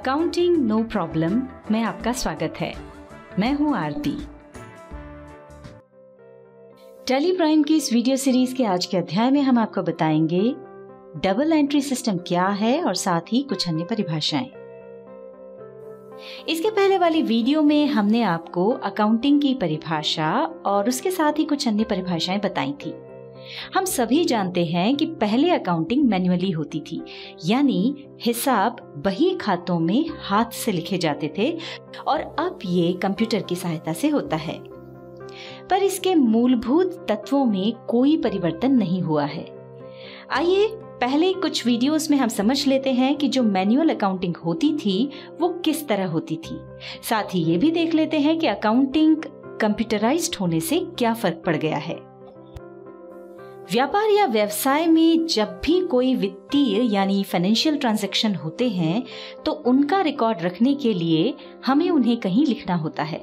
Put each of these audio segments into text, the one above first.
Accounting no problem में आपका स्वागत है। मैं हूं आरती। टैली प्राइम की इस वीडियो सीरीज के आज के अध्याय में हम आपको बताएंगे डबल एंट्री सिस्टम क्या है और साथ ही कुछ अन्य परिभाषाएं। इसके पहले वाली वीडियो में हमने आपको अकाउंटिंग की परिभाषा और उसके साथ ही कुछ अन्य परिभाषाएं बताई थी। हम सभी जानते हैं कि पहले अकाउंटिंग मैन्युअली होती थी, यानी हिसाब बही खातों में हाथ से लिखे जाते थे और अब ये कंप्यूटर की सहायता से होता है। पर इसके मूलभूत तत्वों में कोई परिवर्तन नहीं हुआ है। आइए पहले कुछ वीडियोस में हम समझ लेते हैं कि जो मैनुअल अकाउंटिंग होती थी वो किस तरह होती थी। साथ ही ये भी देख लेते हैं कि अकाउंटिंग कंप्यूटराइज्ड होने से क्या फर्क पड़ गया है। व्यापार या व्यवसाय में जब भी कोई वित्तीय यानी फाइनेंशियल ट्रांजैक्शन होते हैं तो उनका रिकॉर्ड रखने के लिए हमें उन्हें कहीं लिखना होता है।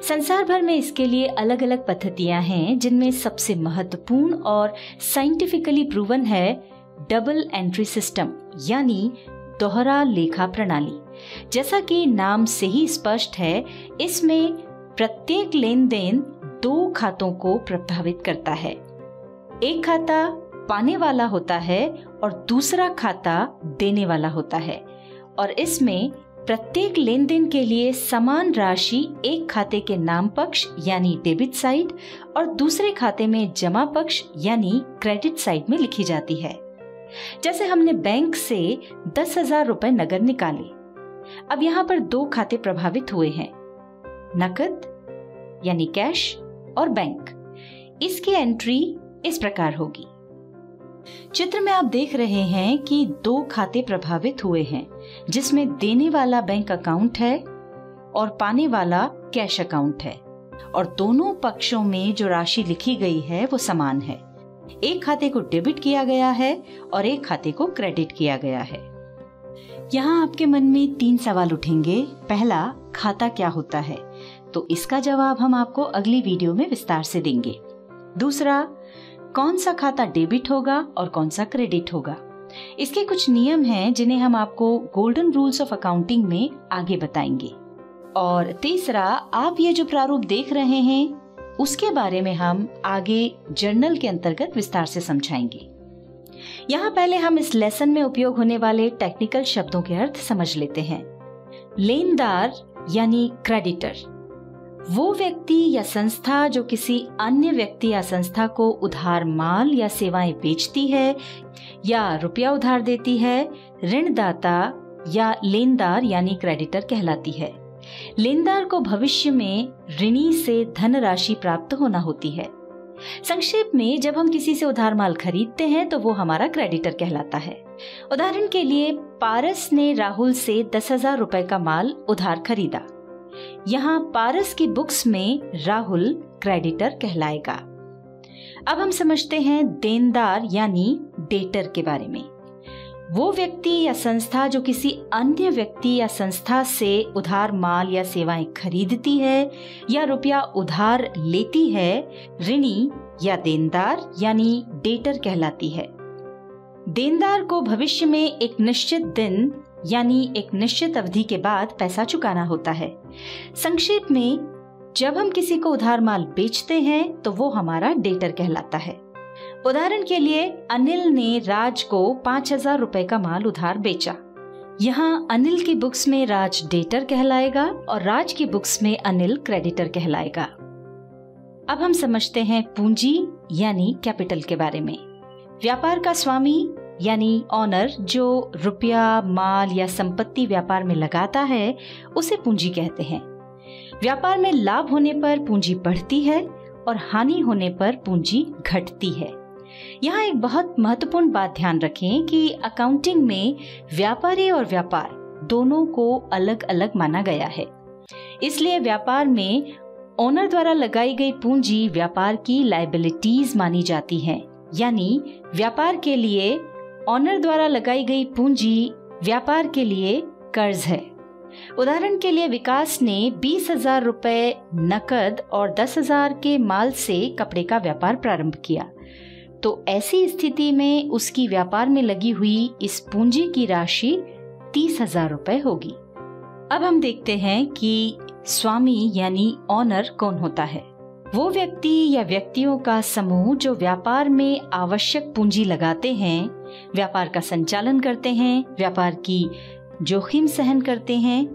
संसार भर में इसके लिए अलग अलग पद्धतियां हैं, जिनमें सबसे महत्वपूर्ण और साइंटिफिकली प्रूवन है डबल एंट्री सिस्टम यानी दोहरा लेखा प्रणाली। जैसा कि नाम से ही स्पष्ट है, इसमें प्रत्येक लेन देन दो खातों को प्रभावित करता है। एक खाता पाने वाला होता है और दूसरा खाता देने वाला होता है, और इसमें प्रत्येक लेन देन के लिए समान राशि एक खाते के नाम पक्ष यानी डेबिट साइड और दूसरे खाते में जमा पक्ष यानी क्रेडिट साइड में लिखी जाती है। जैसे हमने बैंक से 10,000 रुपए नगद निकाले। अब यहाँ पर दो खाते प्रभावित हुए हैं, नकद यानी कैश और बैंक। इसकी एंट्री इस प्रकार होगी। चित्र में आप देख रहे हैं कि दो खाते प्रभावित हुए हैं, जिसमें देने वाला बैंक अकाउंट है और पाने वाला कैश अकाउंट है, और दोनों पक्षों में जो राशि लिखी गई है वो समान है। एक खाते को डेबिट किया गया है और एक खाते को क्रेडिट किया गया है। यहाँ आपके मन में 3 सवाल उठेंगे। पहला, खाता क्या होता है? तो इसका जवाब हम आपको अगली वीडियो में विस्तार से देंगे। दूसरा, कौन सा खाता डेबिट होगा और कौन सा क्रेडिट होगा? इसके कुछ नियम हैं जिन्हें हम आपको गोल्डन रूल्स ऑफ अकाउंटिंग में आगे बताएंगे। और तीसरा, आप ये जो प्रारूप देख रहे हैं उसके बारे में हम आगे जर्नल के अंतर्गत विस्तार से समझाएंगे। यहाँ पहले हम इस लेसन में उपयोग होने वाले टेक्निकल शब्दों के अर्थ समझ लेते हैं। लेनदार यानी क्रेडिटर, वो व्यक्ति या संस्था जो किसी अन्य व्यक्ति या संस्था को उधार माल या सेवाएं बेचती है या रुपया उधार देती है। ऋणदाता या लेनदार यानी क्रेडिटर कहलाती है। लेनदार को भविष्य में ऋणी से धनराशि प्राप्त होना होती है। संक्षेप में, जब हम किसी से उधार माल खरीदते हैं तो वो हमारा क्रेडिटर कहलाता है। उदाहरण के लिए, पारस ने राहुल से 10,000 रुपए का माल उधार खरीदा। यहाँ पारस की बुक्स में राहुल क्रेडिटर कहलाएगा। अब हम समझते हैं देनदार यानी डेटर के बारे में। वो व्यक्ति या संस्था जो किसी अन्य व्यक्ति या संस्था से उधार माल या सेवाएं खरीदती है या रुपया उधार लेती है, ऋणी या देनदार यानी डेटर कहलाती है। देनदार को भविष्य में एक निश्चित दिन यानी एक निश्चित अवधि के बाद पैसा चुकाना होता है। संक्षेप में, जब हम किसी को उधार माल बेचते हैं तो वो हमारा डेटर कहलाता है। उदाहरण के लिए, अनिल ने राज को 5,000 रुपए का माल उधार बेचा। यहाँ अनिल की बुक्स में राज डेटर कहलाएगा और राज की बुक्स में अनिल क्रेडिटर कहलाएगा। अब हम समझते हैं पूंजी यानी कैपिटल के बारे में। व्यापार का स्वामी यानी ऑनर जो रुपया, माल या संपत्ति व्यापार में लगाता है, उसे पूंजी कहते हैं। व्यापार में लाभ होने पर पूंजी बढ़ती है और हानि होने पर पूंजी घटती है। यहाँ एक बहुत महत्वपूर्ण बात ध्यान रखें कि अकाउंटिंग में व्यापारी और व्यापार दोनों को अलग अलग माना गया है। इसलिए व्यापार में ओनर द्वारा लगाई गई पूंजी व्यापार की लायबिलिटीज मानी जाती हैं, यानी व्यापार के लिए ऑनर द्वारा लगाई गई पूंजी व्यापार के लिए कर्ज है। उदाहरण के लिए, विकास ने 20,000 रुपए नकद और 10,000 के माल से कपड़े का व्यापार प्रारंभ किया, तो ऐसी स्थिति में उसकी व्यापार में लगी हुई इस पूंजी की राशि 30,000 रुपए होगी। अब हम देखते हैं कि स्वामी यानी ऑनर कौन होता है। वो व्यक्ति या व्यक्तियों का समूह जो व्यापार में आवश्यक पूंजी लगाते हैं, व्यापार का संचालन करते हैं, व्यापार की जोखिम सहन करते हैं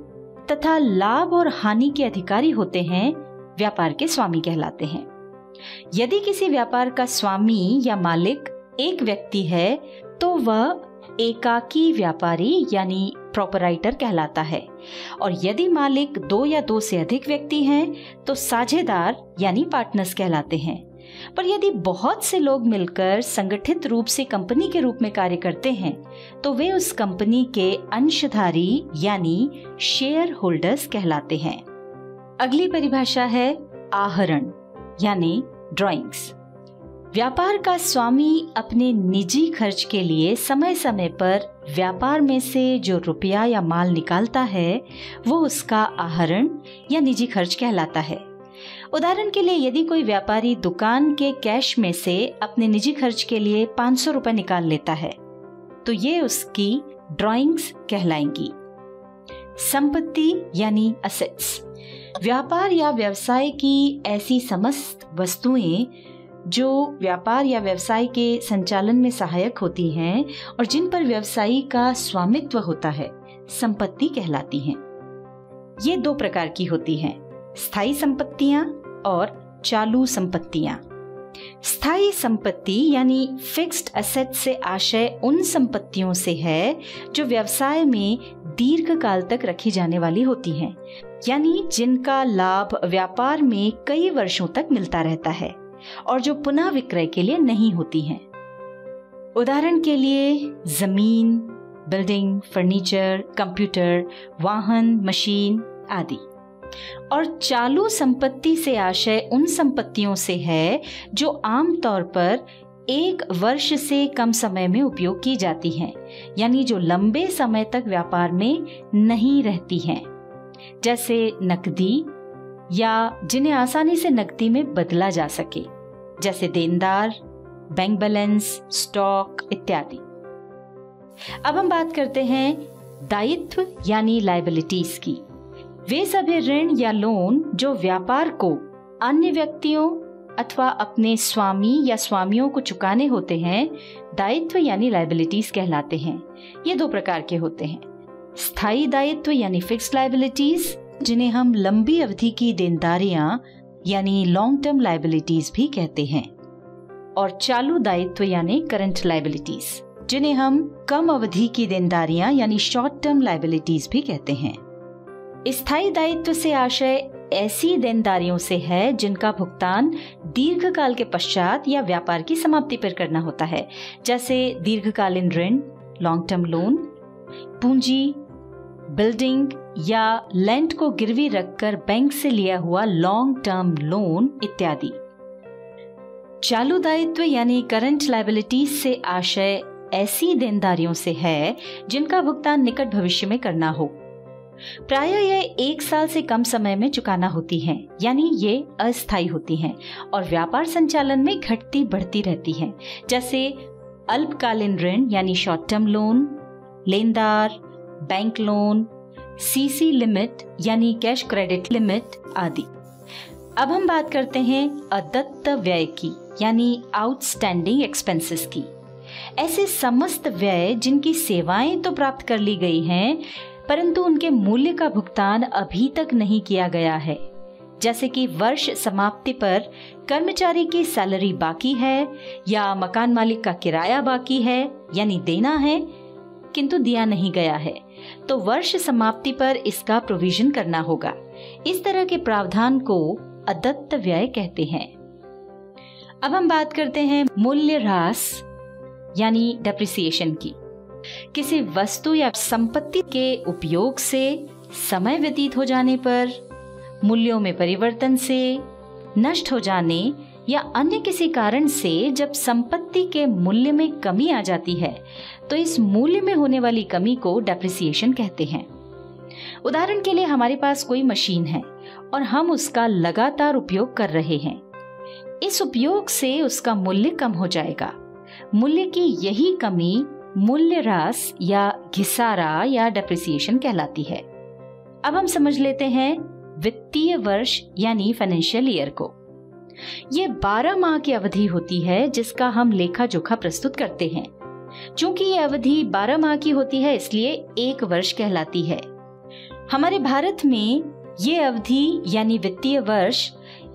तथा लाभ और हानि के अधिकारी होते हैं, व्यापार के स्वामी कहलाते हैं। यदि किसी व्यापार का स्वामी या मालिक एक व्यक्ति है तो वह एकाकी व्यापारी यानी प्रोपराइटर कहलाता है, और यदि मालिक 2 या 2 से अधिक व्यक्ति हैं तो साझेदार यानी पार्टनर्स कहलाते हैं। पर यदि बहुत से लोग मिलकर संगठित रूप से कंपनी के रूप में कार्य करते हैं तो वे उस कंपनी के अंशधारी यानी शेयर होल्डर्स कहलाते हैं। अगली परिभाषा है आहरण यानी ड्रॉइंग्स। व्यापार का स्वामी अपने निजी खर्च के लिए समय समय पर व्यापार में से जो रुपया या माल निकालता है वो उसका आहरण या निजी खर्च कहलाता है। उदाहरण के लिए यदि कोई व्यापारी दुकान के कैश में से अपने निजी खर्च के लिए 500 रुपए निकाल लेता है तो ये उसकी ड्रॉइंग्स कहलाएंगी। संपत्ति यानी असेट्स। व्यापार या व्यवसाय की ऐसी समस्त वस्तुएं जो व्यापार या व्यवसाय के संचालन में सहायक होती हैं और जिन पर व्यवसायी का स्वामित्व होता है, संपत्ति कहलाती हैं। ये 2 प्रकार की होती हैं, स्थायी संपत्तियां और चालू संपत्तियां। स्थायी संपत्ति यानी फिक्स्ड एसेट से आशय उन संपत्तियों से है जो व्यवसाय में दीर्घ काल तक रखी जाने वाली होती हैं, यानी जिनका लाभ व्यापार में कई वर्षों तक मिलता रहता है और जो पुनः विक्रय के लिए नहीं होती हैं। उदाहरण के लिए जमीन, बिल्डिंग, फर्नीचर, कंप्यूटर, वाहन, मशीन आदि। और चालू संपत्ति से आशय उन संपत्तियों से है जो आमतौर पर 1 वर्ष से कम समय में उपयोग की जाती हैं, यानी जो लंबे समय तक व्यापार में नहीं रहती हैं, जैसे नकदी या जिन्हें आसानी से नकदी में बदला जा सके, जैसे देनदार, बैंक बैलेंस, स्टॉक इत्यादि। अब हम बात करते हैं दायित्व यानी लायबिलिटीज की। वे सभी ऋण या लोन जो व्यापार को अन्य व्यक्तियों अथवा अपने स्वामी या स्वामियों को चुकाने होते हैं, दायित्व यानी लायबिलिटीज कहलाते हैं। ये 2 प्रकार के होते हैं, स्थायी दायित्व यानी फिक्स्ड लायबिलिटीज, जिन्हें हम लंबी अवधि की देनदारियां यानी लॉन्ग टर्म लायबिलिटीज भी कहते हैं, और चालू दायित्व यानी करंट लायबिलिटीज, जिन्हें हम कम अवधि की देनदारियां यानी शॉर्ट टर्म लायबिलिटीज भी कहते हैं। स्थायी दायित्व से आशय ऐसी देनदारियों से है जिनका भुगतान दीर्घकाल के पश्चात या व्यापार की समाप्ति पर करना होता है, जैसे दीर्घकालीन ऋण, लॉन्ग टर्म लोन, पूंजी, बिल्डिंग या लैंड को गिरवी रखकर बैंक से लिया हुआ लॉन्ग टर्म लोन इत्यादि। चालू दायित्व यानी करंट लायबिलिटीज से आशय ऐसी देनदारियों से है जिनका भुगतान निकट भविष्य में करना हो। प्रायः यह 1 साल से कम समय में चुकाना होती हैं, यानी ये अस्थायी होती हैं और व्यापार संचालन में घटती बढ़ती रहती हैं, जैसे अल्पकालीन ऋण यानी शॉर्ट टर्म लोन, लेनदार, बैंक लोन, सीसी लिमिट यानी कैश क्रेडिट लिमिट आदि। अब हम बात करते हैं अदत्त व्यय की यानी आउटस्टैंडिंग एक्सपेंसेस की। ऐसे समस्त व्यय जिनकी सेवाएं तो प्राप्त कर ली गई हैं परंतु उनके मूल्य का भुगतान अभी तक नहीं किया गया है, जैसे कि वर्ष समाप्ति पर कर्मचारी की सैलरी बाकी है या मकान मालिक का किराया बाकी है यानी देना है किंतु दिया नहीं गया है, तो वर्ष समाप्ति पर इसका प्रोविजन करना होगा। इस तरह के प्रावधान को अदत्त व्यय कहते हैं। अब हम बात करते हैं मूल्यह्रास यानी डेप्रिसिएशन की। किसी वस्तु या संपत्ति के उपयोग से समय व्यतीत हो जाने पर, मूल्यों में परिवर्तन से, नष्ट हो जाने या अन्य किसी कारण से जब संपत्ति के मूल्य में कमी आ जाती है तो इस मूल्य में होने वाली कमी को डेप्रिसिएशन कहते हैं। उदाहरण के लिए हमारे पास कोई मशीन है और हम उसका लगातार उपयोग कर रहे हैं। इस उपयोग से उसका मूल्य कम हो जाएगा। मूल्य की यही कमी मूल्यह्रास या घिसारा या डेप्रिसिएशन कहलाती है। अब हम समझ लेते हैं वित्तीय वर्ष यानी फाइनेंशियल ईयर को। ये 12 माह की अवधि होती है जिसका हम लेखा जोखा प्रस्तुत करते हैं। चूंकि ये अवधि 12 माह की होती है इसलिए एक वर्ष कहलाती है। हमारे भारत में ये अवधि यानी वित्तीय वर्ष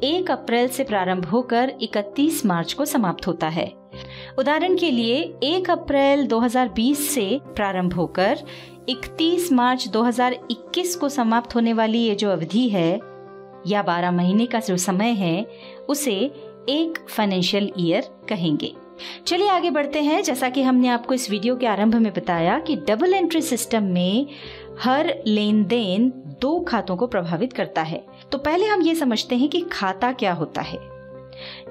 1 अप्रैल से प्रारंभ होकर 31 मार्च को समाप्त होता है। उदाहरण के लिए 1 अप्रैल 2020 से प्रारंभ होकर 31 मार्च 2021 को समाप्त होने वाली ये जो अवधि है या 12 महीने का जो समय है उसे एक फाइनेंशियल ईयर कहेंगे। चलिए आगे बढ़ते हैं। जैसा कि हमने आपको इस वीडियो के आरंभ में बताया कि डबल एंट्री सिस्टम में हर लेन देन 2 खातों को प्रभावित करता है। तो पहले हम ये समझते हैं कि खाता क्या होता है।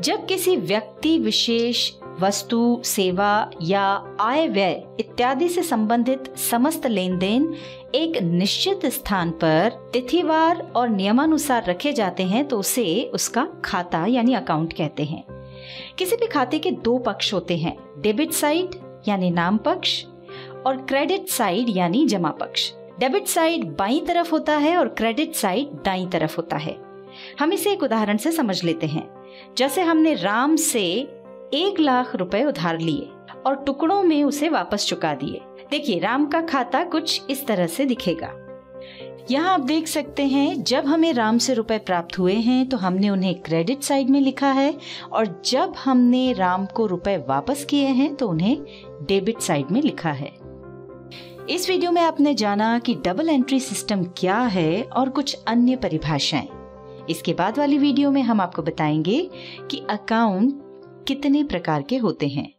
जब किसी व्यक्ति विशेष वस्तु, सेवा या आय व्यय इत्यादि से संबंधित समस्त लेन देन एक निश्चित स्थान पर तिथिवार और नियमानुसार रखे जाते हैं तो उसे उसका खाता यानी अकाउंट कहते हैं। किसी भी खाते के 2 पक्ष होते हैं, डेबिट साइड यानी नाम पक्ष और क्रेडिट साइड यानी जमा पक्ष। डेबिट साइड बाईं तरफ होता है और क्रेडिट साइड दाईं तरफ होता है। हम इसे एक उदाहरण से समझ लेते हैं। जैसे हमने राम से 1 लाख रुपए उधार लिए और टुकड़ों में उसे वापस चुका दिए। देखिए राम का खाता कुछ इस तरह से दिखेगा। यहाँ आप देख सकते हैं जब हमें राम से रुपए प्राप्त हुए हैं तो हमने उन्हें क्रेडिट साइड में लिखा है और जब हमने राम को रुपए वापस किए हैं तो उन्हें डेबिट साइड में लिखा है। इस वीडियो में आपने जाना कि डबल एंट्री सिस्टम क्या है और कुछ अन्य परिभाषाएं। इसके बाद वाली वीडियो में हम आपको बताएंगे कि अकाउंट कितने प्रकार के होते हैं।